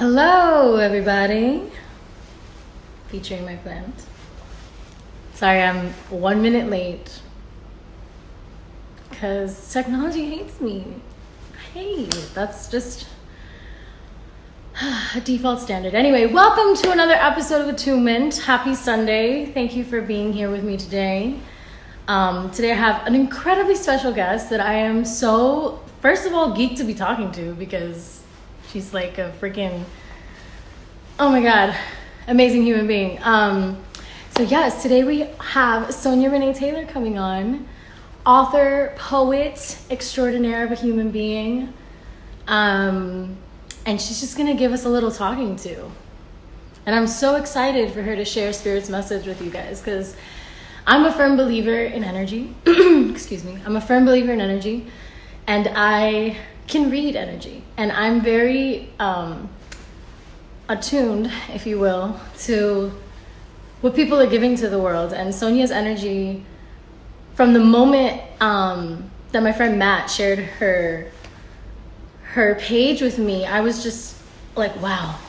Hello, everybody. Featuring my plant. Sorry, I'm 1 minute late because technology hates me. Hey, that's just a default standard. Anyway, welcome to another episode of Attunement. Happy Sunday. Thank you for being here with me today. Today I have an incredibly special guest that I am so, first of all, geeked to be talking to because she's like a freaking, oh my God, amazing human being. So yes, today we have SonyaReneeTaylor coming on, author, poet extraordinaire of a human being. And she's just gonna give us a little talking to. And I'm so excited for her to share Spirit's message with you guys because I'm a firm believer in energy. Excuse me. I'm a firm believer in energy and I can read energy. And I'm very attuned, if you will, to what people are giving to the world. And Sonya's energy, from the moment that my friend Matt shared her page with me, I was just like, wow,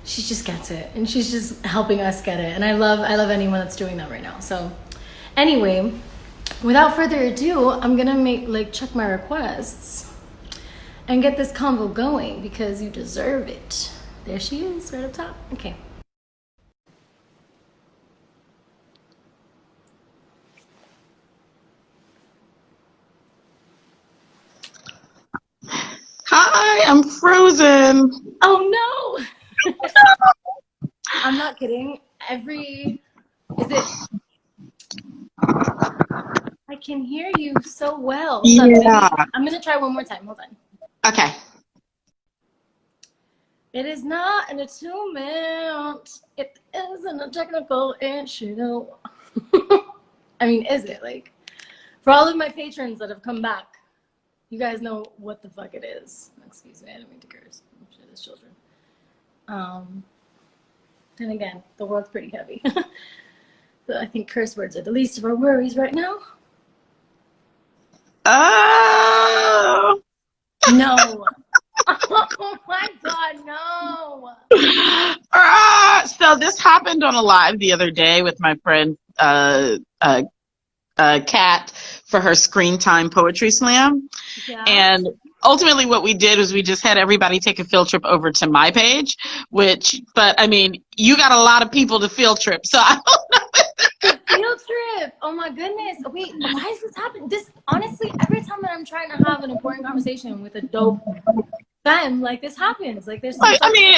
she just gets it. And she's just helping us get it. And I love anyone that's doing that right now. So anyway, without further ado, I'm gonna check my requests and get this convo going because you deserve it. There she is, right up top. Okay. Hi, I'm frozen. Oh no! I'm not kidding. I can hear you so well. Yeah. I'm gonna try one more time. Hold on. Okay. It is not an attunement. It isn't a technical issue. I mean, is it? Like, for all of my patrons that have come back, you guys know what the fuck it is. Excuse me, I didn't mean to curse. I'm sure there's children. And again, the world's pretty heavy. So I think curse words are the least of our worries right now. Oh. No. Oh my God, no. So this happened on a live the other day with my friend Kat for her Screen Time Poetry Slam. Yeah. And ultimately what we did was we just had everybody take a field trip over to my page, but I mean, you got a lot of people to field trip, so I don't know. Field trip. Oh my goodness. Wait, why is this happening? This, honestly, every time that I'm trying to have an important conversation with a dope femme, like this happens. Like there's some I mean,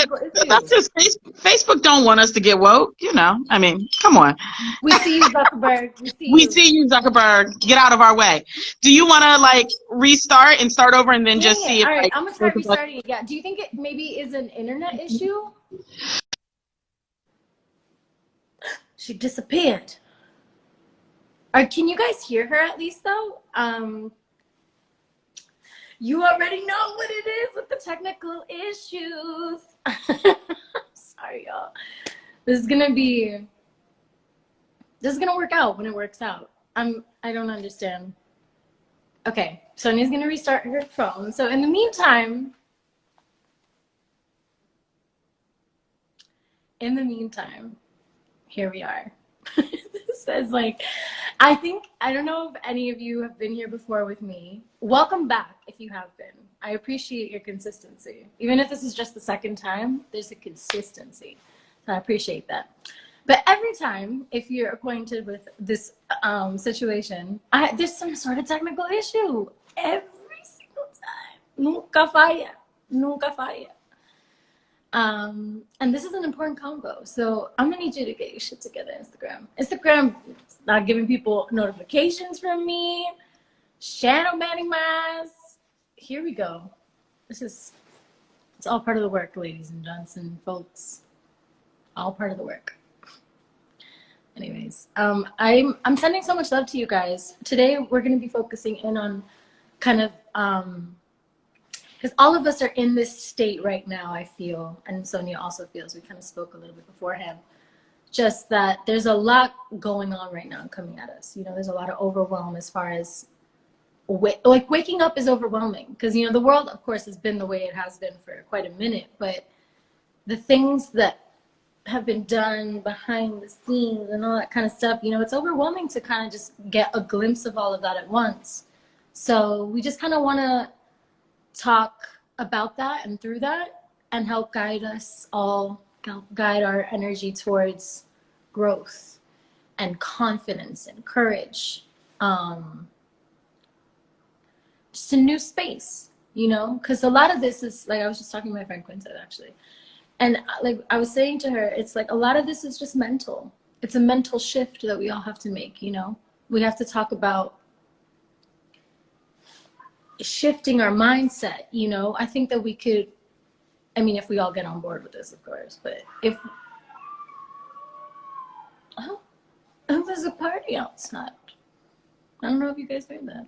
that's just Facebook don't want us to get woke, you know. I mean, come on. We see you, Zuckerberg. We see you, Zuckerberg. Get out of our way. Do you want to restart and start over and then just see if all right, I'm gonna try restarting it. Yeah. Do you think it maybe is an internet issue? She disappeared. All right, can you guys hear her at least though? You already know what it is with the technical issues. Sorry, y'all. This is gonna work out when it works out. I don't understand. Okay, Sonya's gonna restart her phone. So in the meantime, here we are. This says I don't know if any of you have been here before with me. Welcome back if you have been. I appreciate your consistency. Even if this is just the second time, there's a consistency. So I appreciate that. But every time, if you're acquainted with this situation, there's some sort of technical issue. Every single time. Nunca falla. Nunca falla. And this is an important combo. So I'm gonna need you to get your shit together, Instagram. Instagram is not giving people notifications from me. Shadow banning my ass. Here we go. It's all part of the work, ladies and gents and folks. All part of the work. Anyways, I'm sending so much love to you guys. Today we're gonna be focusing in on kind of because all of us are in this state right now, I feel, and Sonya also feels, we kind of spoke a little bit beforehand, just that there's a lot going on right now coming at us. You know, there's a lot of overwhelm as far as waking up is overwhelming because, you know, the world, of course, has been the way it has been for quite a minute, but the things that have been done behind the scenes and all that kind of stuff, you know, it's overwhelming to kind of just get a glimpse of all of that at once. So we just kind of want to talk about that and through that and help guide us all, help guide our energy towards growth and confidence and courage. Just a new space, you know, because a lot of this is like, I was just talking to my friend Quinta actually. And like I was saying to her, it's like a lot of this is just mental. It's a mental shift that we all have to make, you know. We have to talk about shifting our mindset, you know. I think that we could, I mean, if we all get on board with this, of course, but if, oh, there's a party outside. I don't know if you guys heard that.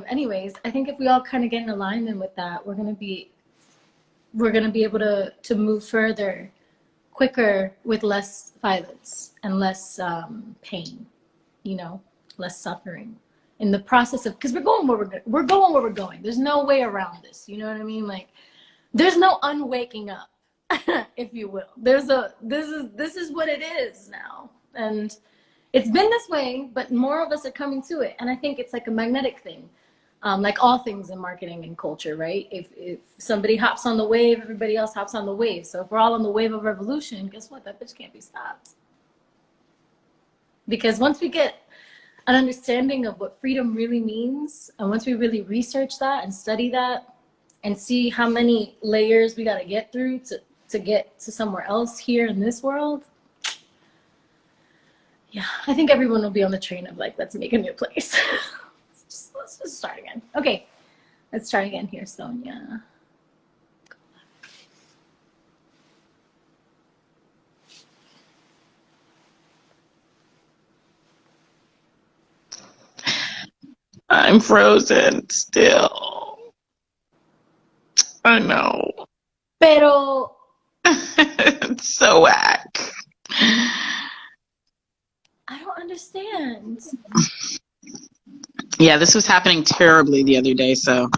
Anyways, I think if we all kind of get in alignment with that, we're gonna be able to move further, quicker, with less violence and less pain, you know, less suffering in the process of, because we're going where we're going. There's no way around this. You know what I mean? Like, there's no unwaking up, if you will. This is what it is now, and it's been this way, but more of us are coming to it. And I think it's like a magnetic thing. Like all things in marketing and culture, right? If somebody hops on the wave, everybody else hops on the wave. So if we're all on the wave of revolution, guess what? That bitch can't be stopped. Because once we get an understanding of what freedom really means, and once we really research that and study that and see how many layers we got to get through to get to somewhere else here in this world, yeah, I think everyone will be on the train of like, let's make a new place. Let's just start again. Okay, let's try again here, Sonia. I'm frozen still. I know. Pero It's so whack. I don't understand. Yeah, this was happening terribly the other day, so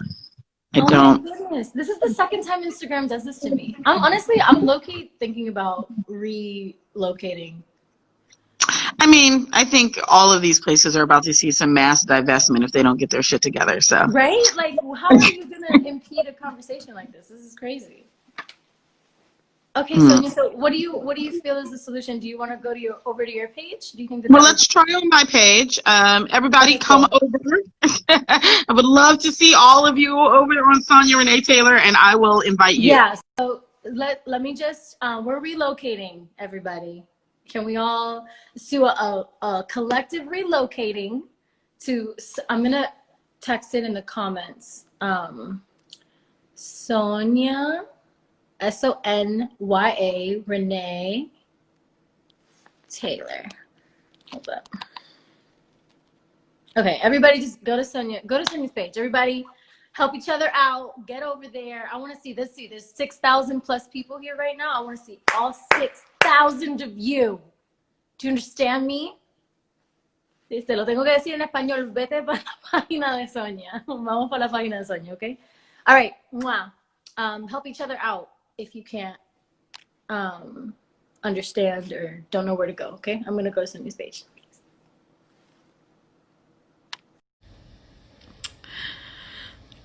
I Oh don't. my goodness. This is the second time Instagram does this to me. I'm low-key thinking about relocating. I mean, I think all of these places are about to see some mass divestment if they don't get their shit together. So Right? Like, how are you gonna impede a conversation like this? This is crazy. Okay, Sonia, so what do you feel is the solution? Do you want to go over to your page? Do you think that well, let's try on my page. Everybody, Okay, come cool. over. I would love to see all of you over there on SonyaReneeTaylor, and I will invite you. Yeah, so let me just, we're relocating, everybody. Can we all do a collective relocating to, I'm going to text it in the comments. Sonya, Sonya, Renee Taylor. Hold up. Okay, everybody just go to Sonya's page. Everybody help each other out. Get over there. I want to see this. See, there's 6,000 plus people here right now. I want to see all 6,000 of you. Do you understand me? Sí, te lo tengo que decir en español. Vete para la página de Sonya. Vamos para la página de Sonya, okay? All right. Mwah. Help each other out if you can't understand or don't know where to go, okay? I'm going to go to Sonya's page.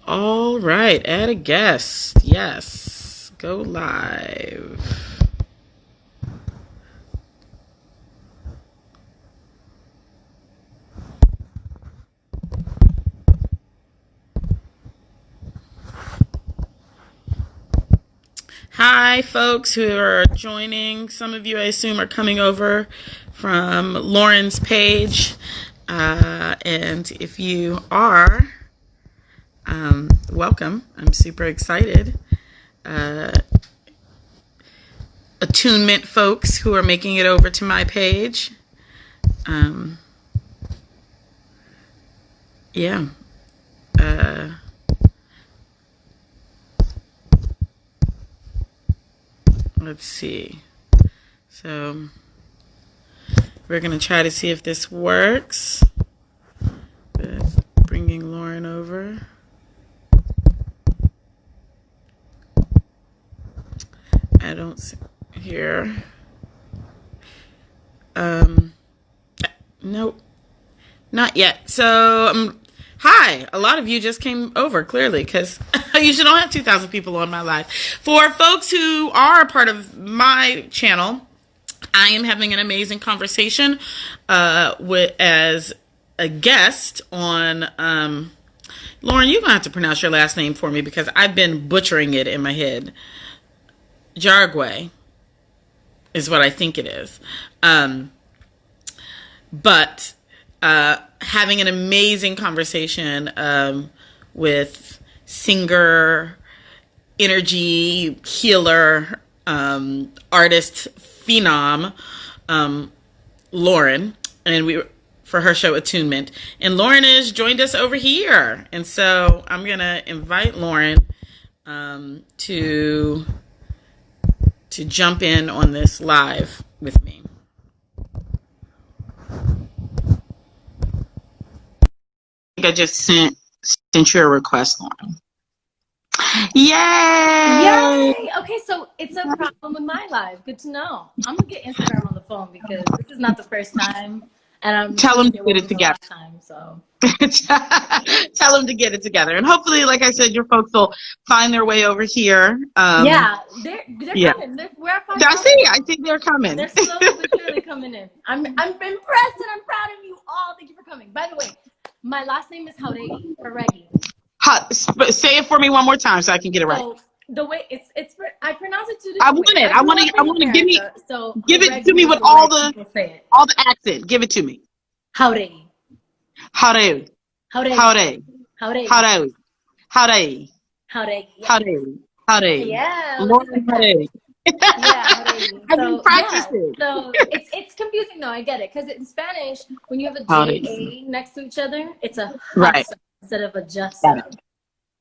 All right, add a guest. Yes, go live. Hi, folks who are joining. Some of you, I assume, are coming over from Lauren's page. And if you are, welcome. I'm super excited. Attunement folks who are making it over to my page. Yeah. Let's see. So we're going to try to see if this works. Bringing Lauren over. I don't see here. Nope, not yet. So, hi. A lot of you just came over, clearly, because I usually don't have 2,000 people on my live. For folks who are a part of my channel, I am having an amazing conversation as a guest on... Lauren, you're going to have to pronounce your last name for me because I've been butchering it in my head. Jauregui is what I think it is. But having an amazing conversation with singer, energy, healer, artist, phenom, Lauren, and for her show Attunement. And Lauren has joined us over here. And so I'm going to invite Lauren to jump in on this live with me. I just sent you a request, Lauren. Yay! Yay! Okay, so it's a problem with my live. Good to know. I'm gonna get Instagram on the phone because this is not the first time, and I'm tell them to get it together. Time, so tell them to get it together, and hopefully, like I said, your folks will find their way over here. Yeah, they're coming. I think they're coming. They're slowly but surely coming in. I'm impressed and I'm proud of you all. Thank you for coming. By the way, my last name is Jauregui or Reggie. Say it for me one more time so I can get it right. So the way I pronounce it two different I want ways. it. I want to give it to me with all the accent. Give it to me. Jauregui. Jauregui. Jauregui. Jauregui. Jauregui. Jauregui. Jauregui. Jauregui. Yeah. Lauren Jauregui. Yeah, I've been practicing. Yeah. So it's confusing though. I get it because in Spanish, when you have a J next to each other, it's a right instead of a just.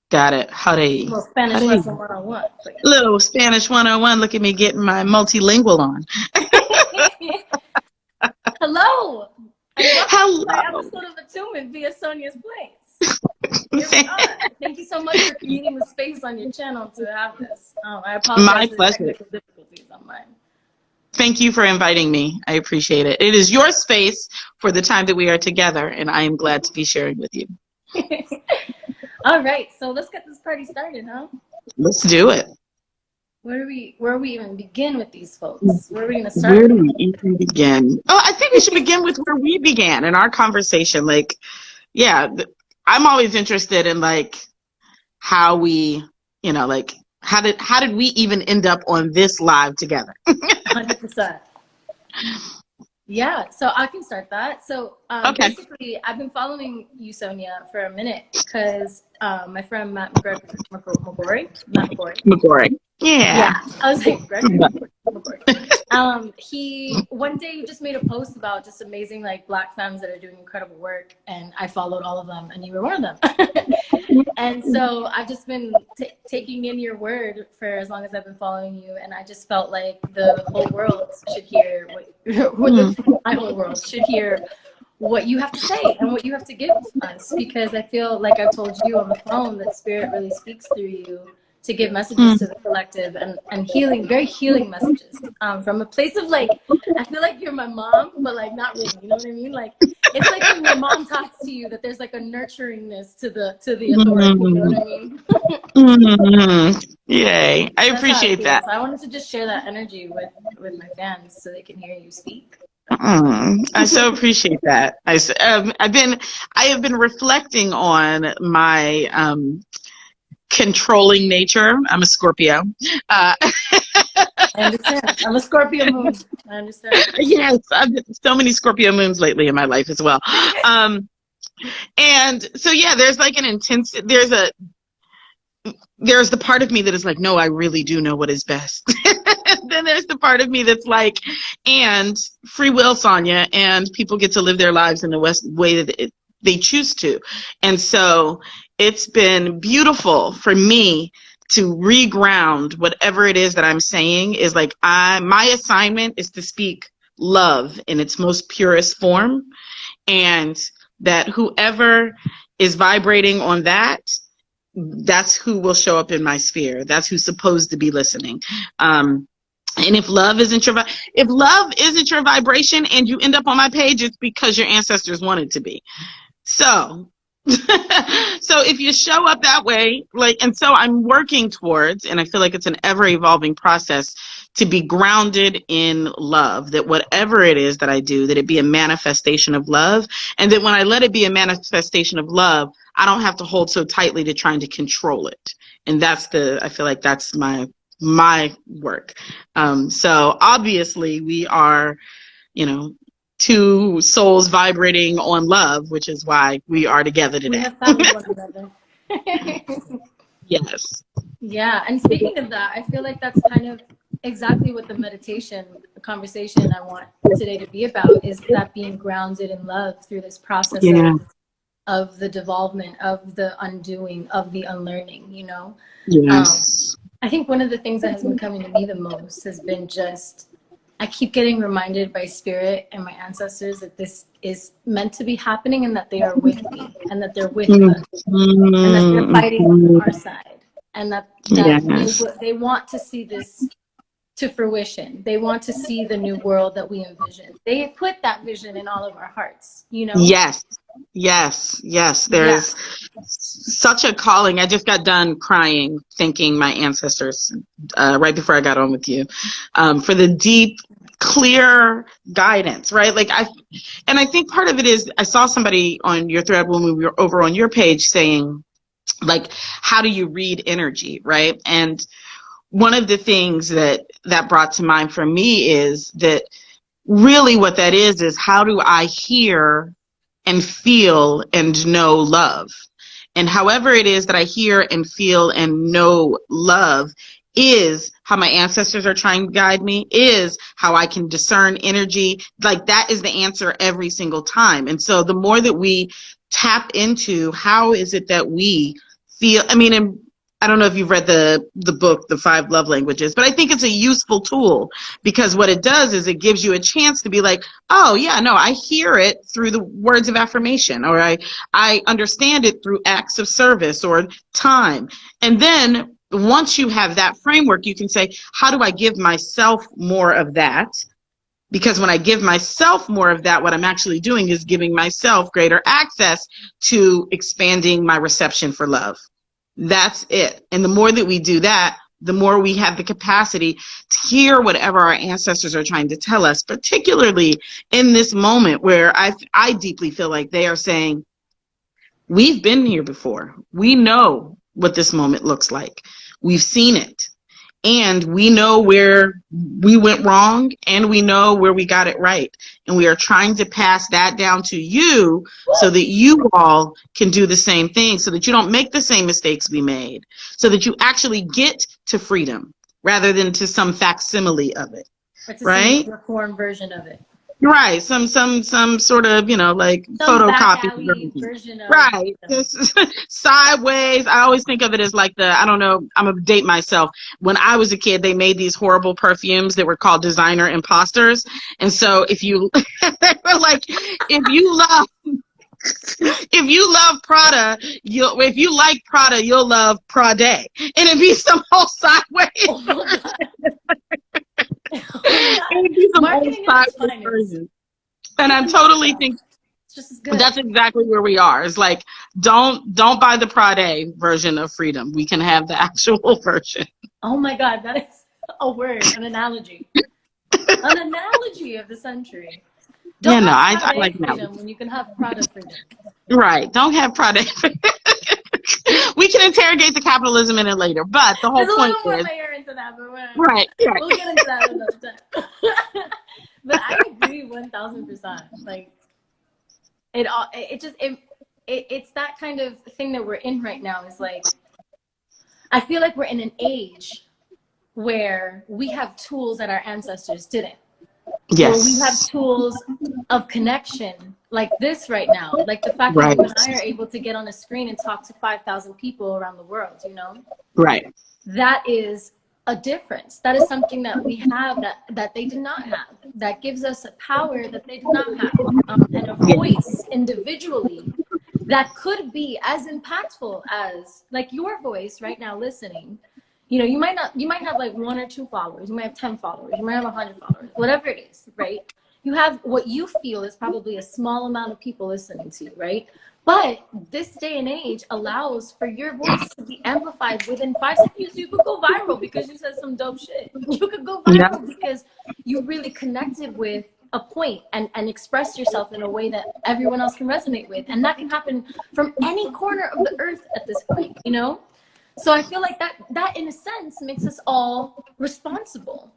Got it. Jauregui. Little Spanish lesson 101. Little Spanish 101. Look at me getting my multilingual on. Hello. Hello. My episode of Attunement via Sonya's Place. Thank you so much for creating the space on your channel to have this. I apologize. My pleasure. Difficulties on mine. Thank you for inviting me. I appreciate it. It is your space for the time that we are together, and I am glad to be sharing with you. All right, so let's get this party started, huh? Let's do it. Where do we even begin with these folks? Where are we going to start? Where do we even begin? Oh, I think we should begin with where we began in our conversation. Like, yeah, I'm always interested in like how we, like how did we even end up on this live together? 100%. Yeah, so I can start that. So basically, I've been following you, Sonya, for a minute because my friend Matt McGorry. Yeah. I was like, he one day just made a post about just amazing like Black femmes that are doing incredible work, and I followed all of them, and you were one of them. And so I've just been taking in your word for as long as I've been following you, and I just felt like the whole world should hear my whole world should hear what you have to say and what you have to give us, because I feel like I've told you on the phone that Spirit really speaks through you to give messages to the collective and healing, very healing messages from a place of like, I feel like you're my mom, but like not really, you know what I mean? Like it's like when your mom talks to you that there's like a nurturingness to the authority, you know what I mean? Yay, I appreciate that. So I wanted to just share that energy with my fans so they can hear you speak. I so appreciate that. I have been reflecting on my controlling nature. I'm a Scorpio. I understand. I'm a Scorpio moon. I understand. Yes, I've been so many Scorpio moons lately in my life as well. And so yeah, there's like an intense. There's the part of me that is like, no, I really do know what is best. Then there's the part of me that's like, and free will, Sonya, and people get to live their lives in the way that they choose to. And so it's been beautiful for me to reground whatever it is that I'm saying is like, my assignment is to speak love in its most purest form, and that whoever is vibrating on that that's who will show up in my sphere. That's who's supposed to be listening. And if love isn't your vibration and you end up on my page, it's because your ancestors wanted to be. So so if you show up that way, and so I'm working towards, and I feel like it's an ever evolving process, to be grounded in love, that whatever it is that I do, that it be a manifestation of love, and that when I let it be a manifestation of love, I don't have to hold so tightly to trying to control it. And I feel like that's my work. So obviously we are, two souls vibrating on love, which is why we are together today. We have found one another. Yes. Yeah, and speaking of that, I feel like that's kind of exactly what the conversation I want today to be about, is that being grounded in love through this process of the devolvement, of the undoing, of the unlearning, Yes. I think one of the things that has been coming to me the most has been just, I keep getting reminded by spirit and my ancestors that this is meant to be happening, and that they are with me, and that they're with us, and that they're fighting on our side, and that they want to see this to fruition. They want to see the new world that we envision. They put that vision in all of our hearts, Yes. There's such a calling. I just got done crying, thanking my ancestors right before I got on with you for the deep, clear guidance, right? I think part of it is, I saw somebody on your thread when we were over on your page saying, how do you read energy, right? And one of the things that brought to mind for me is that really what that is how do I hear and feel and know love? And however it is that I hear and feel and know love is how my ancestors are trying to guide me, is how I can discern energy. That is the answer every single time. And so the more that we tap into how is it that we feel, and I don't know if you've read the book, The 5 Love Languages, but I think it's a useful tool, because what it does is it gives you a chance to be like, oh yeah, no, I hear it through the words of affirmation, or I understand it through acts of service or time. And then once you have that framework, you can say, how do I give myself more of that? Because when I give myself more of that, what I'm actually doing is giving myself greater access to expanding my reception for love. That's it. And the more that we do that, the more we have the capacity to hear whatever our ancestors are trying to tell us, particularly in this moment where I deeply feel like they are saying, we've been here before. We know what this moment looks like. We've seen it. And we know where we went wrong, and we know where we got it right. And we are trying to pass that down to you so that you all can do the same thing, so that you don't make the same mistakes we made, so that you actually get to freedom rather than to some facsimile of it. Right? The reform version of it. Right, some sort of, photocopy version of right. This sideways. I always think of it as I don't know, I'm gonna date myself. When I was a kid, they made these horrible perfumes that were called designer imposters. And so if you if you love Prada, if you like Prada, you'll love Prada. And it'd be some whole sideways. And I'm totally thinking that's exactly where we are. It's don't buy the Prada version of freedom. We can have the actual version. Oh my God, that is a word, an analogy. An analogy of the century. I like that when you can have Prada freedom. Right. Don't have Prada. We can interrogate the capitalism in it later, but the whole point is into that, but right. We'll get into that another time. But I agree 1000%. It's that kind of thing that we're in right now. Is I feel like we're in an age where we have tools that our ancestors didn't. Yes. Where we have tools of connection like this right now. Like the fact that you and I are able to get on a screen and talk to 5,000 people around the world, Right. That is a difference. That is something that we have that they did not have. That gives us a power that they did not have. And a voice individually that could be as impactful as like your voice right now listening. You know, you might have like 1 or 2 followers, you might have 10 followers, you might have 100 followers, whatever it is, right? You have what you feel is probably a small amount of people listening to you, right? But this day and age allows for your voice to be amplified within 5 seconds. You could go viral because you said some dope shit. You could go viral because you really connected with a point and express yourself in a way that everyone else can resonate with. And that can happen from any corner of the earth at this point, you know? So I feel like that in a sense makes us all responsible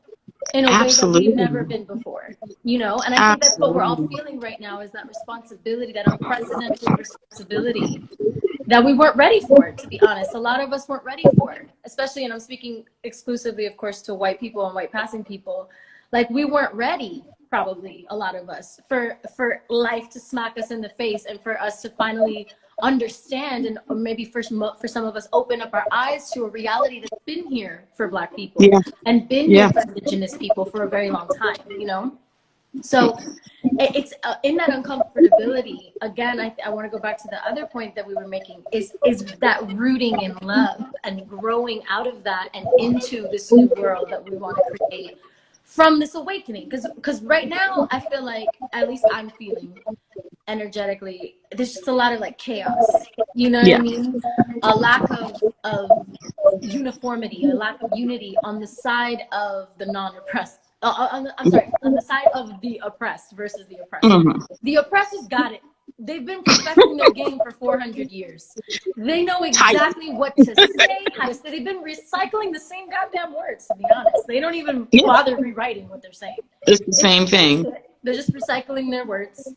in a way that we've never been before, you know? And I think that's what we're all feeling right now, is that responsibility, that unprecedented responsibility that we weren't ready for, to be honest. A lot of us weren't ready for it, especially, and I'm speaking exclusively, of course, to white people and white passing people. Like, we weren't ready, probably, a lot of us, for life to smack us in the face and for us to finally understand, and maybe for some of us open up our eyes to a reality that's been here for Black people and been here for Indigenous people for a very long time, you know? So it's in that uncomfortability, again, I want to go back to the other point that we were making, is that rooting in love and growing out of that and into this new world that we want to create from this awakening. Because right now, I feel like, at least I'm feeling energetically, there's just a lot of like chaos, you know what I mean? A lack of uniformity, a lack of unity on the side of the non-oppressed. On the side of the oppressed versus the oppressed. The oppressors got it. They've been perfecting their game for 400 years. They know exactly what to say, how to say. They've been recycling the same goddamn words, to be honest. They don't even bother rewriting what they're saying. It's the same thing. They're just recycling their words.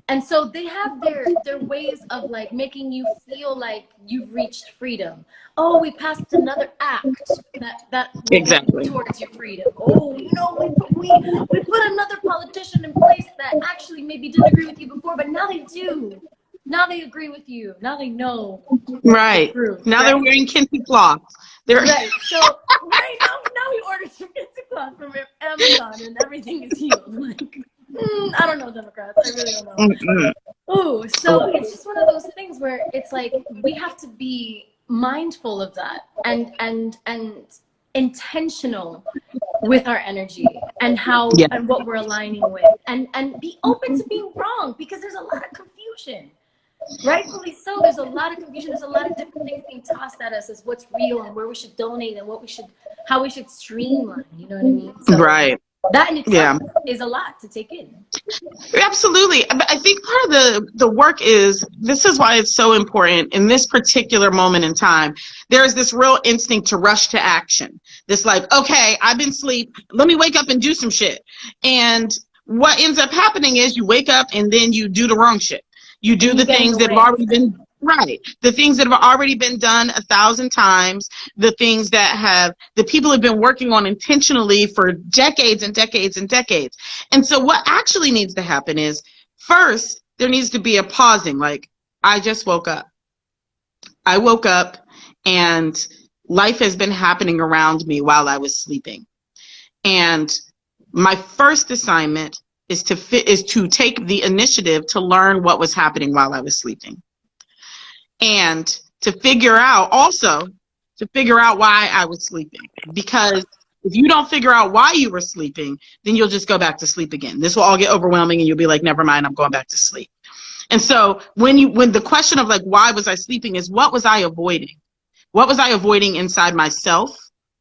And so they have their ways of like making you feel like you've reached freedom. Oh, we passed another act that exactly towards your freedom. Oh, you know, we put another politician in place that actually maybe didn't agree with you before, but now they do. Now they agree with you. Now they know. Right. Now they're wearing kente cloth. Right. So right now we ordered some kente cloth from Amazon and everything is healed. Like, I don't know, Democrats. I really don't know. Oh, so it's just one of those things where it's like we have to be mindful of that and intentional with our energy and how and what we're aligning with, and be open to being wrong, because there's a lot of confusion. Rightfully so. There's a lot of confusion. There's a lot of different things being tossed at us as what's real and where we should donate and how we should streamline. You know what I mean? So, that in itself is a lot to take in. Absolutely. I think part of the work is, this is why it's so important in this particular moment in time. There's this real instinct to rush to action. This like, okay, I've been asleep. Let me wake up and do some shit. And what ends up happening is you wake up and then you do the wrong shit. You do the things that have already been the things that have already been done 1,000 times, the things that the people have been working on intentionally for decades and decades and decades. And so what actually needs to happen is, first, there needs to be a pausing. Like, I just woke up. I woke up and life has been happening around me while I was sleeping. And my first assignment is to take the initiative to learn what was happening while I was sleeping. And to figure out why I was sleeping. Because if you don't figure out why you were sleeping, then you'll just go back to sleep again. This will all get overwhelming and you'll be like, never mind, I'm going back to sleep. And so when the question of like, why was I sleeping, is what was I avoiding? What was I avoiding inside myself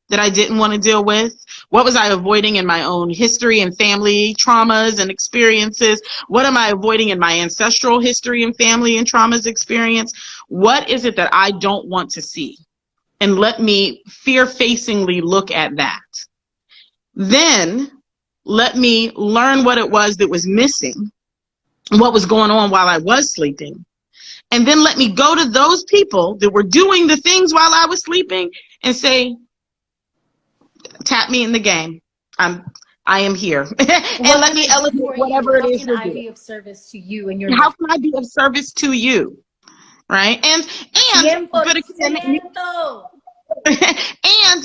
that I didn't want to deal with? What was I avoiding in my own history and family traumas and experiences? What am I avoiding in my ancestral history and family and traumas experience? What is it that I don't want to see? And let me fear-facingly look at that. Then let me learn what it was that was missing, what was going on while I was sleeping. And then let me go to those people that were doing the things while I was sleeping and say, tap me in the game. I am here. And let me elevate whatever it is you're doing. How can I be of service to you and your How can I be of service to you? Right?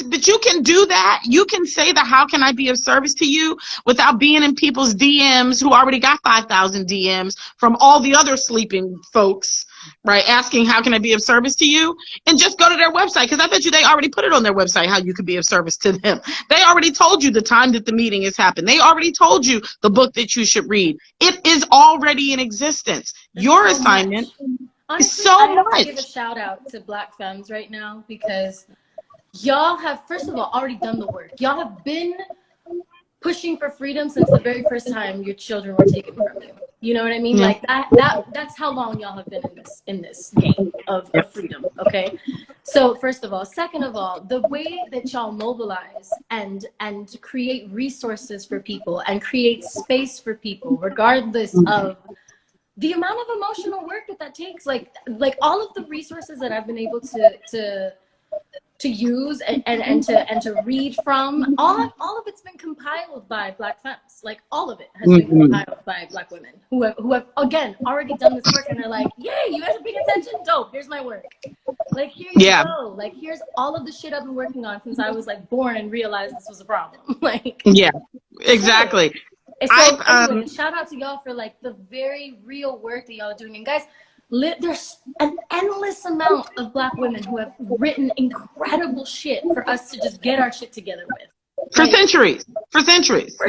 But you can do that. You can say the how can I be of service to you without being in people's DMs who already got 5,000 DMs from all the other sleeping folks right, asking how can I be of service to you, and just go to their website, because I bet you they already put it on their website how you could be of service to them. They already told you the time that the meeting has happened. They already told you the book that you should read. It is already in existence. Your assignment is so I have much. to give a shout out to Black femmes right now, because y'all have, first of all, already done the work. Y'all have been pushing for freedom since the very first time your children were taken from you. You know what I mean? Yeah. Like that's how long y'all have been in this game of freedom. Okay. So first of all, second of all, the way that y'all mobilize and create resources for people and create space for people, regardless of the amount of emotional work that takes, like all of the resources that I've been able to use and to read from, all of it's been compiled by Black femmes. Like all of it has been compiled by Black women who have again already done this work, and they're like, yay, you guys are paying attention, dope, here's my work. Like, here you go. Like, here's all of the shit I've been working on since I was like born and realized this was a problem. Like, yeah, exactly. So anyway, shout out to y'all for like the very real work that y'all are doing. And guys, there's an endless amount of Black women who have written incredible shit for us to just get our shit together with. For centuries.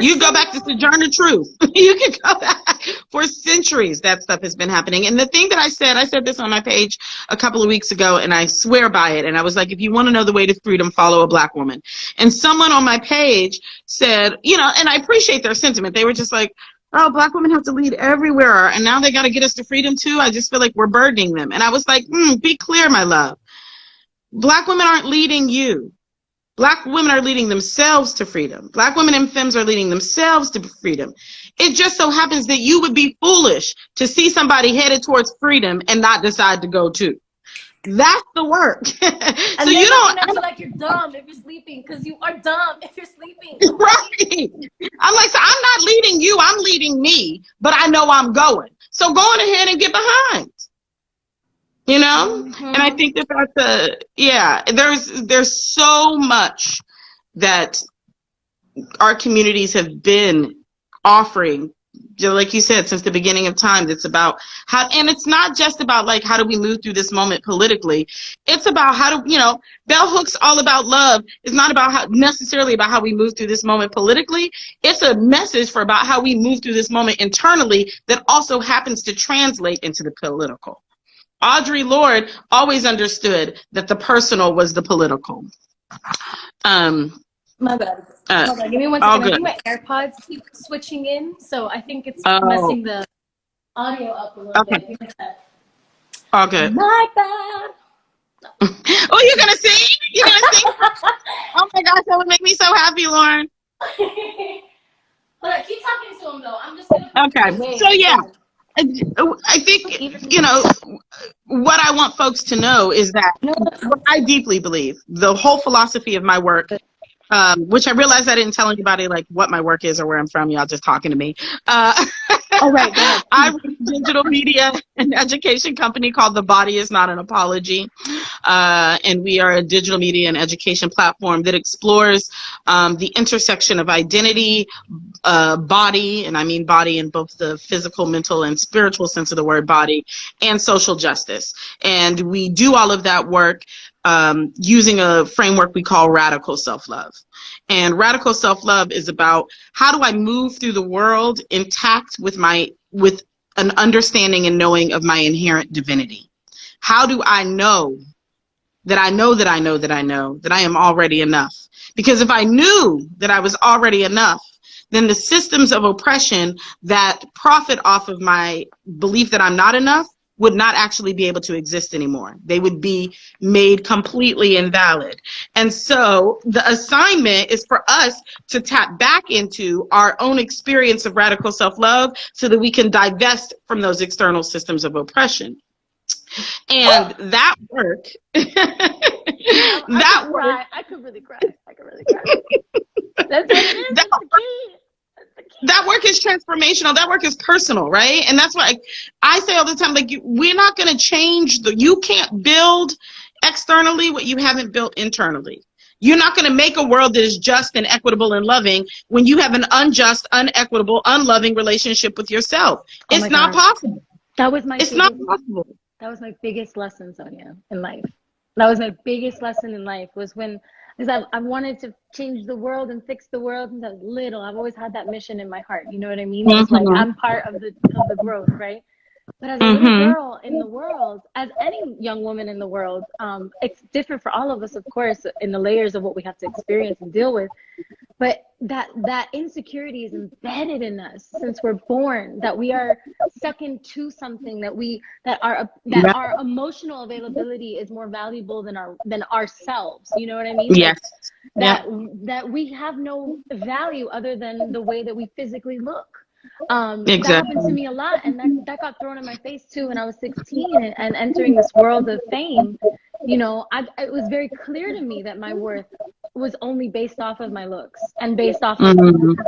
You go back to Sojourner Truth. You can go back for centuries. That stuff has been happening. And the thing that I said this on my page a couple of weeks ago, and I swear by it. And I was like, if you want to know the way to freedom, follow a Black woman. And someone on my page said, you know, and I appreciate their sentiment. They were just like, oh, Black women have to lead everywhere, and now they got to get us to freedom too. I just feel like we're burdening them. And I was like, be clear, my love. Black women aren't leading you. Black women are leading themselves to freedom. Black women and femmes are leading themselves to freedom. It just so happens that you would be foolish to see somebody headed towards freedom and not decide to go too. That's the work. So and you don't feel like you're dumb if you're sleeping, because you are dumb if you're sleeping. Right. I'm like, so I'm not leading you, I'm leading me, but I know I'm going. So go on ahead and get behind. You know? And I think there's so much that our communities have been offering, like you said, since the beginning of time. It's about how, and it's not just about like, how do we move through this moment politically? It's about how do, you know, Bell Hooks All About Love is not about necessarily about how we move through this moment politically. It's a message for about how we move through this moment internally that also happens to translate into the political. Audre Lorde always understood that the personal was the political. My bad. Hold on, give me one second. I think my AirPods keep switching in, so I think it's messing the audio up a little bit. Give me a sec. All good. My bad. Oh, you're gonna sing? You're gonna sing? Oh my gosh, that would make me so happy, Lauren. Hold on, keep talking to him though. I'm just gonna. Okay. So yeah. I think, you know, what I want folks to know is that what I deeply believe, the whole philosophy of my work, which I realized I didn't tell anybody like what my work is or where I'm from. Y'all just talking to me. Right. I run a digital media and education company called The Body Is Not an Apology. And we are a digital media and education platform that explores the intersection of identity, body, and I mean body in both the physical, mental, and spiritual sense of the word body, and social justice. And we do all of that work using a framework we call radical self-love. And radical self-love is about how do I move through the world intact with an understanding and knowing of my inherent divinity. How do I know that I know that I know that I know that I am already enough? Because if I knew that I was already enough, then the systems of oppression that profit off of my belief that I'm not enough would not actually be able to exist anymore. They would be made completely invalid. And so the assignment is for us to tap back into our own experience of radical self-love so that we can divest from those external systems of oppression. And that work, I could really cry. That's that work is transformational. That work is personal, right? And that's why I say all the time, like, we're not going to change you can't build externally what you haven't built internally. You're not going to make a world that is just and equitable and loving when you have an unjust, unequitable, unloving relationship with yourself. It's not possible. That was my It's not possible. That was my biggest lesson, Sonia, in life. That was my biggest lesson in life was when, because I wanted to change the world and fix the world since I was little. I've always had that mission in my heart. You know what I mean? It's like I'm part of the growth, right? But as a little girl in the world, as any young woman in the world, it's different for all of us, of course, in the layers of what we have to experience and deal with. But that insecurity is embedded in us since we're born, that we are second to something, that our emotional availability is more valuable than ourselves. You know what I mean? Yes. That we have no value other than the way that we physically look. Exactly. That happened to me a lot, and that got thrown in my face too when I was 16 and entering this world of fame. You know, it was very clear to me that my worth was only based off of my looks and based off of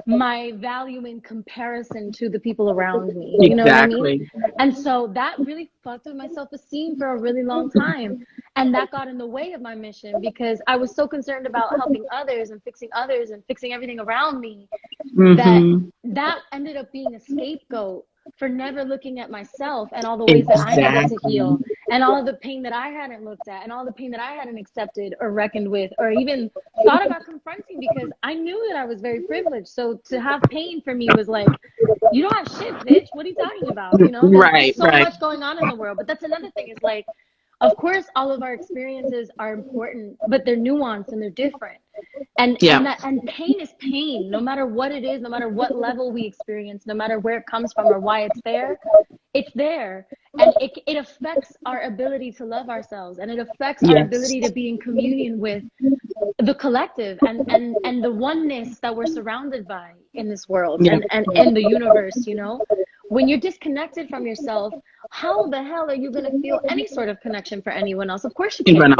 my value in comparison to the people around me. You know what I mean? And so that really fucked with my self-esteem for a really long time. And that got in the way of my mission because I was so concerned about helping others and fixing everything around me that ended up being a scapegoat for never looking at myself and all the ways that I needed to heal and all of the pain that I hadn't looked at and all the pain that I hadn't accepted or reckoned with or even thought about confronting because I knew that I was very privileged. So to have pain for me was like, you don't have shit, bitch. What are you talking about? You know, there's so much going on in the world. But that's another thing is like, of course, all of our experiences are important, but they're nuanced and they're different. And pain is pain, no matter what it is, no matter what level we experience, no matter where it comes from or why it's there. And it affects our ability to love ourselves, and it affects our ability to be in communion with the collective and the oneness that we're surrounded by in this world and the universe, you know? When you're disconnected from yourself, how the hell are you going to feel any sort of connection for anyone else? Of course you can't.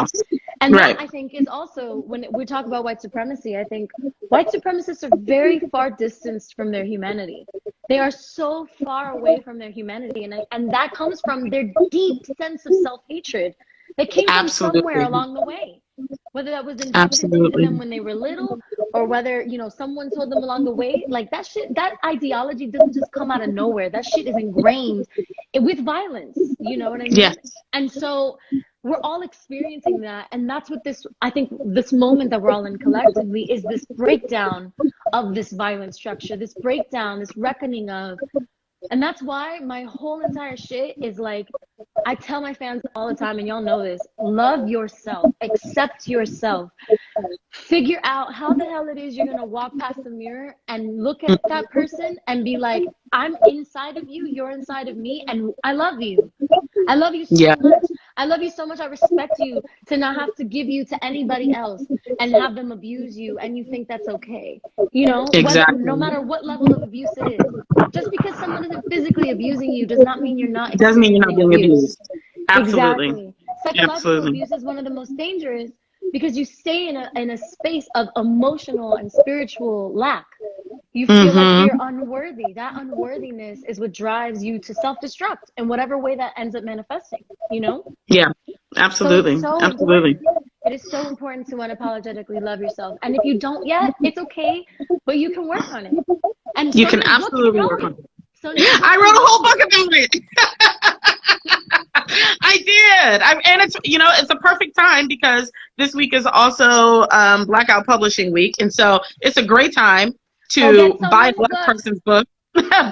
And that, I think, is also, when we talk about white supremacy, I think white supremacists are very far distanced from their humanity. They are so far away from their humanity. And that comes from their deep sense of self-hatred that came from somewhere along the way. Whether that was injected into them when they were little or whether, you know, someone told them along the way, like that shit, that ideology doesn't just come out of nowhere. That shit is ingrained with violence, you know what I mean? Yes. And so we're all experiencing that. And that's what I think this moment that we're all in collectively is this breakdown of this violent structure, this breakdown, this reckoning of. And that's why my whole entire shit is like, I tell my fans all the time, and y'all know this, love yourself, accept yourself, figure out how the hell it is you're going to walk past the mirror and look at that person and be like, I'm inside of you, you're inside of me, and I love you. I love you so much. I love you so much. I respect you to not have to give you to anybody else and have them abuse you, and you think that's okay. You know, no matter what level of abuse it is. Just because someone isn't physically abusing you does not mean you're not. Doesn't mean you're not being abused. Absolutely. Exactly. Psychological abuse is one of the most dangerous because you stay in a space of emotional and spiritual lack. You feel like you're unworthy. That unworthiness is what drives you to self-destruct in whatever way that ends up manifesting, you know? Yeah, absolutely. Absolutely. It is so important to unapologetically love yourself. And if you don't yet, it's okay, but you can work on it. And you can absolutely work on it. I wrote a whole book about it. I did. And it's, you know, it's a perfect time because this week is also Blackout Publishing Week. And so it's a great time to buy a Black person's book.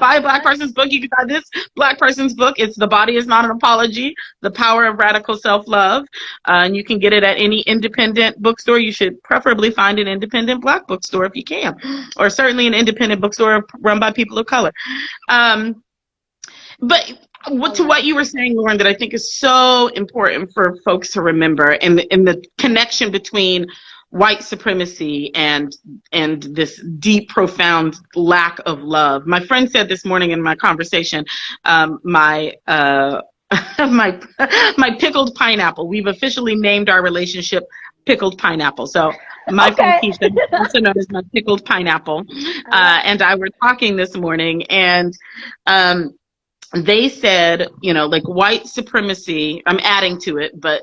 Buy a Black person's book. You can buy this Black person's book. It's The Body Is Not an Apology, The Power of Radical Self-Love. And you can get it at any independent bookstore. You should preferably find an independent Black bookstore if you can, or certainly an independent bookstore run by people of color. But to what you were saying, Lauren, that I think is so important for folks to remember, and the connection between white supremacy and this deep, profound lack of love. My friend said this morning in my conversation, my pickled pineapple. We've officially named our relationship Pickled Pineapple. So my friend Keisha, also known as my pickled pineapple, and I were talking this morning, and they said, you know, like white supremacy, I'm adding to it, but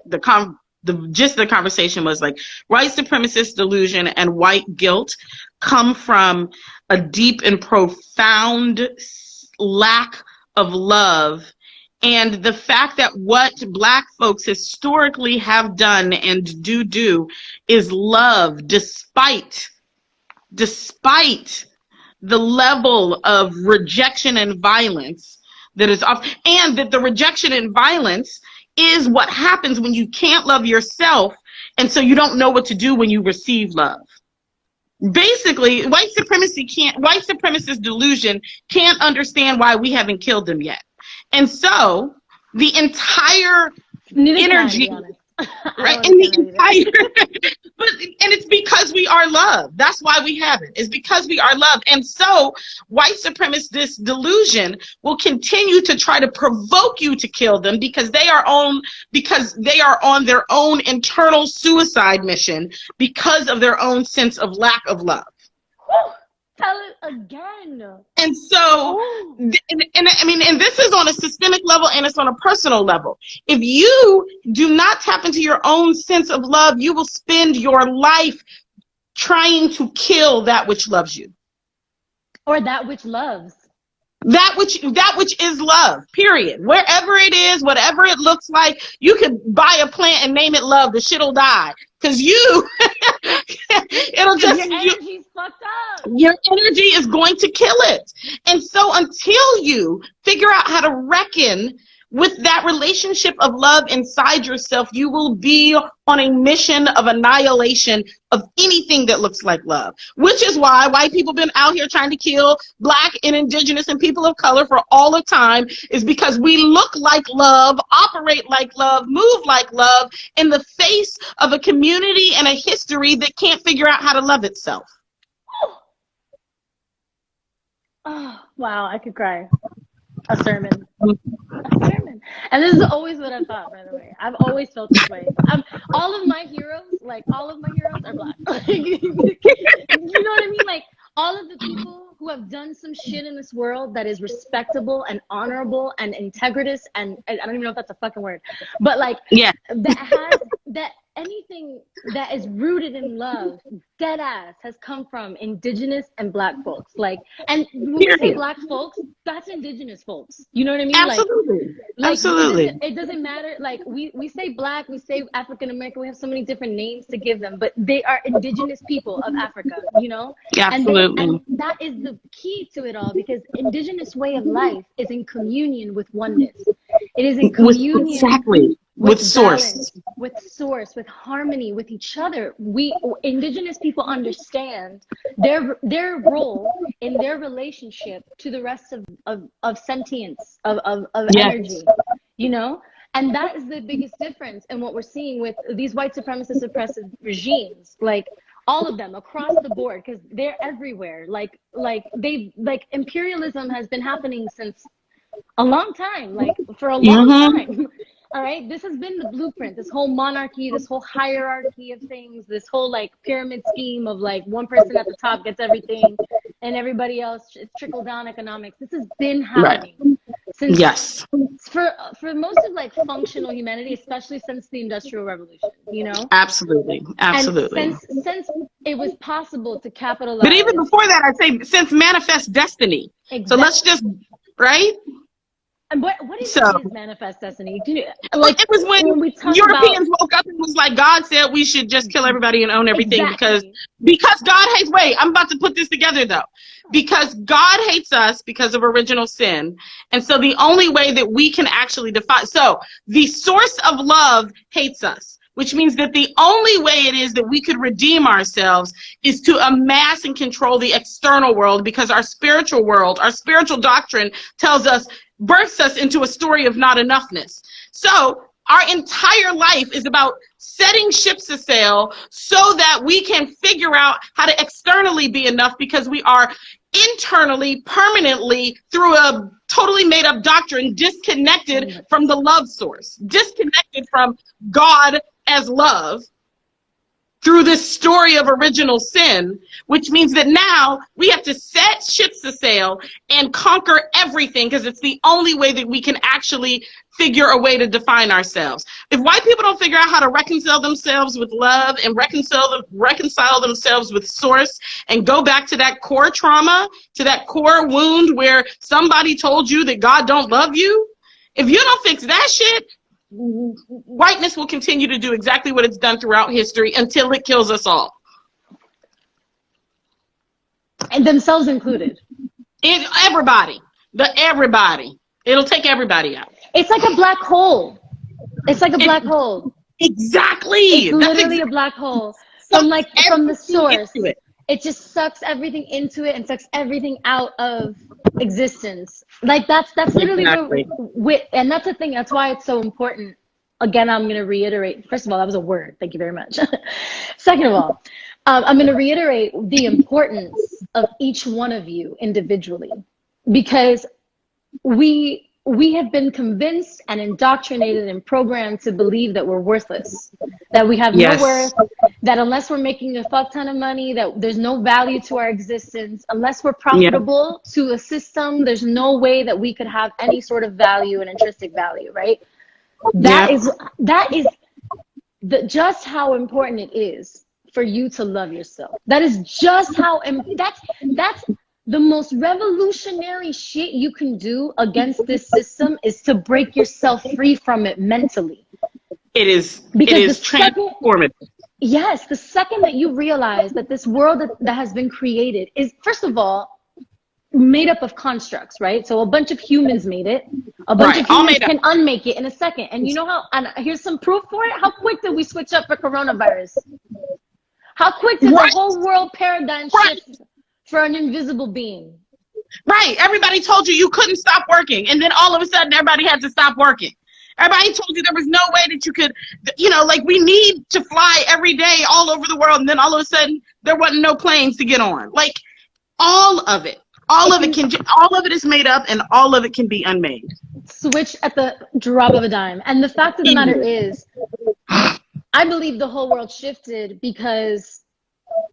the gist of the conversation was like white supremacist delusion and white guilt come from a deep and profound lack of love And the fact that what Black folks historically have done and do is love despite the level of rejection and violence that is off, and that the rejection and violence is what happens when you can't love yourself, and so you don't know what to do when you receive love. Basically, white supremacist delusion can't understand why we haven't killed them yet. And so the entire energy, right? And the entire, and it's because we are loved. That's why we have it. It's because we are loved. And so white supremacist delusion will continue to try to provoke you to kill them because they are on their own internal suicide mission because of their own sense of lack of love. Tell it again. And so, and this is on a systemic level and it's on a personal level. If you do not tap into your own sense of love, you will spend your life trying to kill that which loves you. Or that which loves. That which is love, period. Wherever it is, whatever it looks like, you could buy a plant and name it love. The shit'll die. Because it'll just... Your energy's fucked up. Your energy is going to kill it. And so until you figure out how to reckon with that relationship of love inside yourself, you will be on a mission of annihilation of anything that looks like love. Which is why white people been out here trying to kill Black and indigenous and people of color for all of time, is because we look like love, operate like love, move like love in the face of a community and a history that can't figure out how to love itself. Oh, wow, I could cry. A sermon. And this is always what I thought, by the way. I've always felt this way. All of my heroes are Black. You know what I mean? Like, all of the people who have done some shit in this world that is respectable and honorable and integritous, and I don't even know if that's a fucking word, but like, yeah, that anything that is rooted in love, dead ass, has come from indigenous and Black folks. Like, and when we say Black folks, that's indigenous folks. You know what I mean? Absolutely. Like, absolutely. It doesn't matter. Like, we say Black, we say African American, we have so many different names to give them, but they are indigenous people of Africa, you know? Absolutely. And that is the key to it all, because indigenous way of life is in communion with oneness. It is in communion with source, with harmony, with each other. We indigenous people understand their role in their relationship to the rest of sentience, of energy, you know? And that is the biggest difference in what we're seeing with these white supremacist oppressive regimes, like all of them across the board, because they're everywhere. Like imperialism has been happening since a long time, like for a long time. All right, this has been the blueprint, this whole monarchy, this whole hierarchy of things, this whole like pyramid scheme of like one person at the top gets everything and everybody else, it's trickle down economics. This has been happening since, for most of like functional humanity, especially since the Industrial Revolution, you know? Absolutely. And since it was possible to capitalize. But even before that, I'd say since manifest destiny. Exactly. So let's just, right? And what is manifest destiny? Like, it was when Europeans woke up and was like, God said we should just kill everybody and own everything. Exactly. because God hates, I'm about to put this together though. Because God hates us because of original sin. And so the only way that we can actually define, so the source of love hates us, which means that the only way it is that we could redeem ourselves is to amass and control the external world, because our spiritual world, our spiritual doctrine births us into a story of not enoughness. So our entire life is about setting ships to sail so that we can figure out how to externally be enough, because we are internally, permanently, through a totally made up doctrine, disconnected from the love source, disconnected from God as love, through this story of original sin, which means that now we have to set ships to sail and conquer everything, because it's the only way that we can actually figure a way to define ourselves. If white people don't figure out how to reconcile themselves with love and reconcile themselves with source and go back to that core trauma, to that core wound where somebody told you that God don't love you, If you don't fix that shit, whiteness will continue to do exactly what it's done throughout history until it kills us all. And themselves included. Everybody. It'll take everybody out. It's like a black hole. It's like a black hole. Exactly. It's literally a black hole. From the source. It just sucks everything into it and sucks everything out of existence. Like that's literally and that's the thing. That's why it's so important. Again, I'm going to reiterate. First of all, that was a word. Thank you very much. Second of all, I'm going to reiterate the importance of each one of you individually, because we have been convinced and indoctrinated and programmed to believe that we're worthless, that we have no worth, that unless we're making a fuck ton of money, that there's no value to our existence, unless we're profitable to a system, there's no way that we could have any sort of value and intrinsic value, right? That is just how important it is for you to love yourself. That is just how, that's the most revolutionary shit you can do against this system, is to break yourself free from it mentally. It is transformative. Yes, the second that you realize that this world that has been created is, first of all, made up of constructs, right? So a bunch of humans made it. A bunch of humans can unmake it in a second. And you know how, and here's some proof for it. How quick did we switch up for coronavirus? How quick did the whole world paradigm shift for an invisible being? Right. Everybody told you couldn't stop working. And then all of a sudden, everybody had to stop working. Everybody told you there was no way that you could, like we need to fly every day all over the world. And then all of a sudden, there wasn't no planes to get on. Like all of it. All of it is made up, and all of it can be unmade. Switch at the drop of a dime. And the fact of the matter is, I believe the whole world shifted because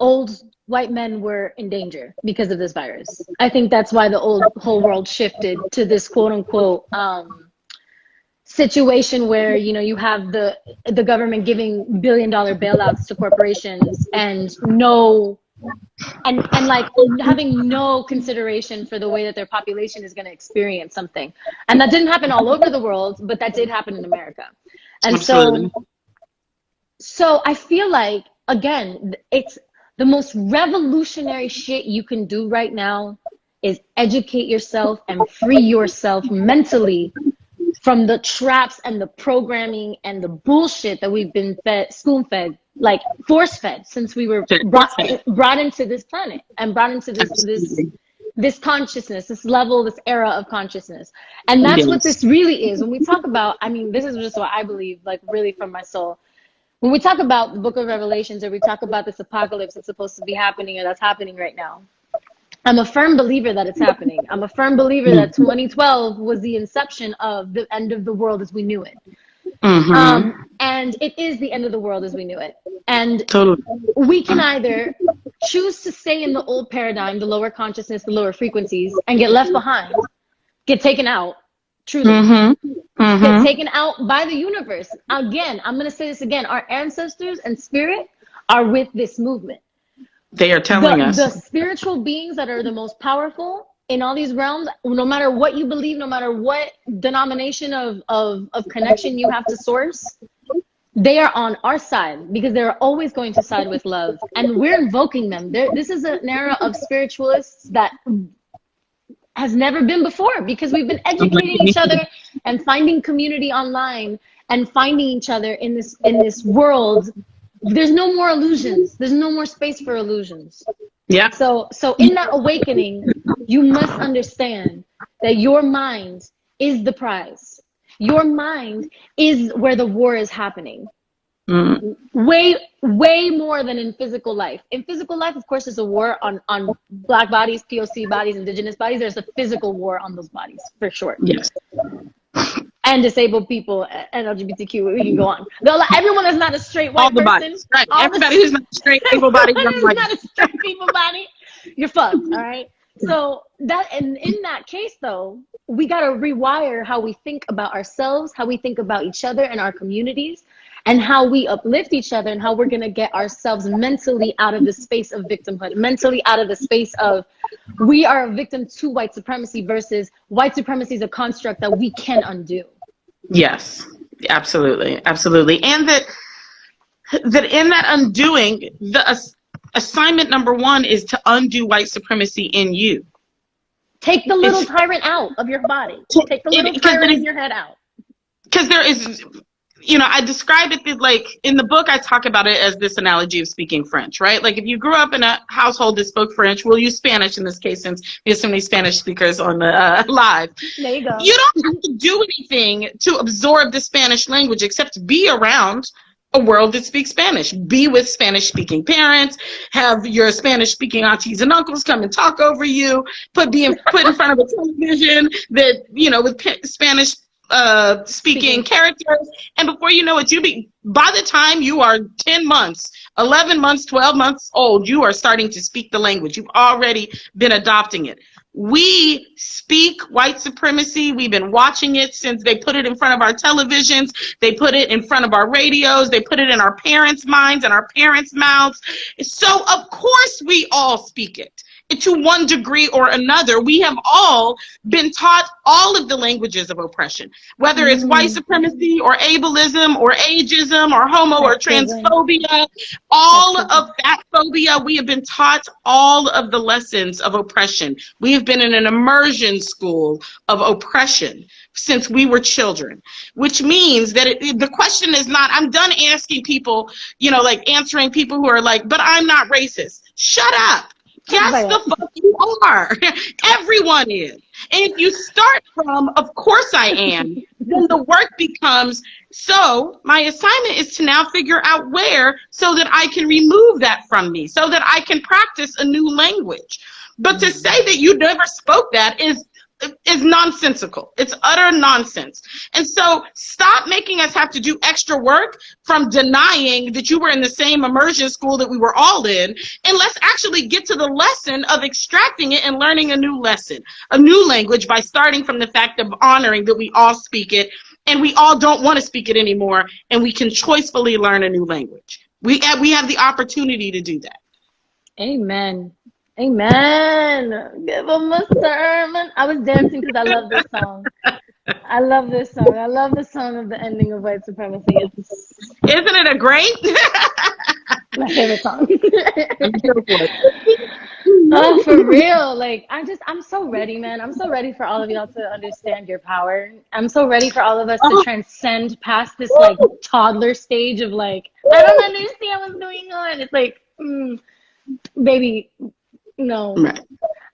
old white men were in danger because of this virus. I think that's why the whole world shifted to this quote unquote situation where, you have the government giving $1 billion bailouts to corporations and like having no consideration for the way that their population is going to experience something. And that didn't happen all over the world, but that did happen in America. And so I feel like, again, it's the most revolutionary shit you can do right now is educate yourself and free yourself mentally from the traps and the programming and the bullshit that we've been spoon-fed, like force-fed since we were brought into this planet and brought into this consciousness, this level, this era of consciousness. And that's what this really is. When we talk about, this is just what I believe, like really from my soul. When we talk about the book of Revelations, or we talk about this apocalypse that's supposed to be happening or that's happening right now, I'm a firm believer that it's happening. I'm a firm believer that 2012 was the inception of the end of the world as we knew it. And it is the end of the world as we knew it. And we can either choose to stay in the old paradigm, the lower consciousness, the lower frequencies, and get left behind, get taken out, truly. Get taken out by the universe. Again, I'm going to say this again. Our ancestors and spirit are with this movement. They are telling us. The spiritual beings that are the most powerful in all these realms, no matter what you believe, no matter what denomination of connection you have to source, they are on our side because they're always going to side with love. And we're invoking them. This is an era of spiritualists that has never been before, because we've been educating each other and finding community online and finding each other in this world. There's no more illusions. There's no more space for illusions. Yeah. So in that awakening, you must understand that your mind is the prize. Your mind is where the war is happening. Way more than in physical life. In physical life, of course, there's a war on Black bodies, POC bodies, Indigenous bodies. There's a physical war on those bodies, for sure. Yes. And disabled people and LGBTQ. We can go on. Everyone is not a straight white person. Bodies. Right. Everybody who's not a straight able body. Who's not a straight people body. You're fucked. All right. So in that case, though, we got to rewire how we think about ourselves, how we think about each other and our communities, and how we uplift each other, and how we're going to get ourselves mentally out of the space of victimhood, mentally out of the space of we are a victim to white supremacy versus white supremacy is a construct that we can undo. Yes, absolutely. Absolutely. And that in that undoing, the assignment number one is to undo white supremacy in you. Take the little tyrant out of your body. Take the little tyrant in your head out. Because there is, you know, I describe it like in the book, I talk about it as this analogy of speaking French, right? Like if you grew up in a household that spoke French, we'll use Spanish in this case since we have so many Spanish speakers on the live. There you go. You don't have to do anything to absorb the Spanish language except be around a world that speaks Spanish. Be with Spanish-speaking parents. Have your Spanish-speaking aunties and uncles come and talk over you. Put in front of a television that, you know, with Spanish speaking characters, and before you know it, by the time you are 10 months, 11 months, 12 months old, you are starting to speak the language. You've already been adopting it. We speak white supremacy. We've been watching it since they put it in front of our televisions. They put it in front of our radios. They put it in our parents' minds and our parents' mouths. So of course we all speak it. To one degree or another, we have all been taught all of the languages of oppression, whether it's white supremacy or ableism or ageism or homo or transphobia, all of that phobia. We have been taught all of the lessons of oppression. We have been in an immersion school of oppression since we were children, which means that the question is not, I'm done asking people, you know, like answering people who are like, but I'm not racist. Shut up. Yes, the fuck you are. Everyone is. And if you start from, of course I am, then the work becomes, so my assignment is to now figure out where so that I can remove that from me, so that I can practice a new language. But to say that you never spoke that is nonsensical. It's utter nonsense. And so stop making us have to do extra work from denying that you were in the same immersion school that we were all in, and let's actually get to the lesson of extracting it and learning a new lesson, a new language, by starting from the fact of honoring that we all speak it and we all don't want to speak it anymore, and we can choicefully learn a new language. We have the opportunity to do that. Amen. Amen. Give them a sermon. I was dancing because I love this song. I love this song. I love the song of the ending of white supremacy. Isn't it a great? My favorite song. Oh, for real. Like, I'm so ready, man. I'm so ready for all of y'all to understand your power. I'm so ready for all of us to transcend past this, like, toddler stage of, like, I don't understand what's going on. It's like, baby, no. Right.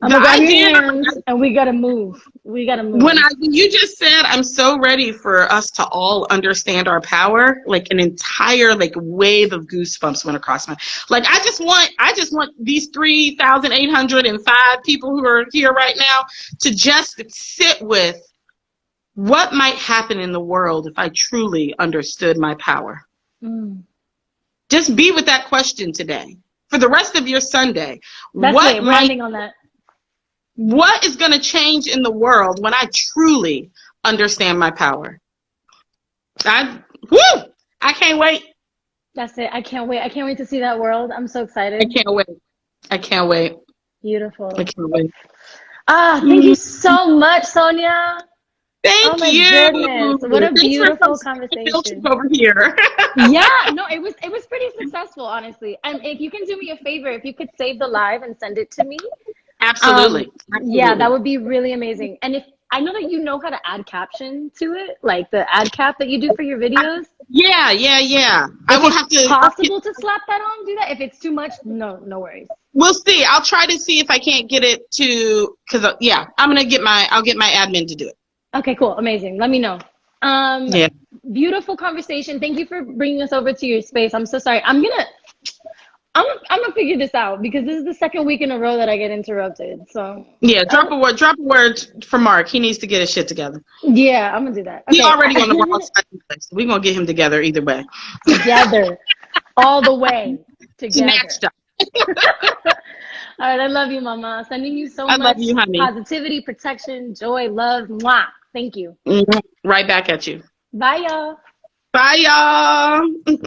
I'm gonna grab your hands and we gotta move. We gotta move. When you just said, I'm so ready for us to all understand our power, like an entire like wave of goosebumps went across my, like I just want these 3,805 people who are here right now to just sit with what might happen in the world if I truly understood my power. Just be with that question today. For the rest of your Sunday, what is going to change in the world when I truly understand my power? I can't wait. That's it. I can't wait. I can't wait to see that world. I'm so excited. I can't wait. Beautiful. I can't wait. Thank you so much, Sonya. Thank you. Goodness. What a beautiful conversation over here. Yeah, no, it was pretty successful, honestly. And if you can do me a favor, if you could save the live and send it to me. Absolutely. Yeah, that would be really amazing. And if I know that you know how to add caption to it, like the ad cap that you do for your videos. Yeah. I will have to. If it's possible to slap that on, do that. If it's too much, no worries. We'll see. I'll try to see if I can't get it to, because I'll get my admin to do it. Okay, cool. Amazing. Let me know. Yeah. Beautiful conversation. Thank you for bringing us over to your space. I'm so sorry. I'm gonna figure this out because this is the second week in a row that I get interrupted. So yeah, drop a word for Mark. He needs to get his shit together. Yeah, I'm gonna do that. Okay. He's already on the wrong side of the place. We're gonna get him together either way. Together. All the way. Together. Snatched up. All right, I love you, Mama. Sending you so I much love you, honey. Positivity, protection, joy, love. Mwah. Thank you. Right back at you. Bye, y'all. Bye, y'all.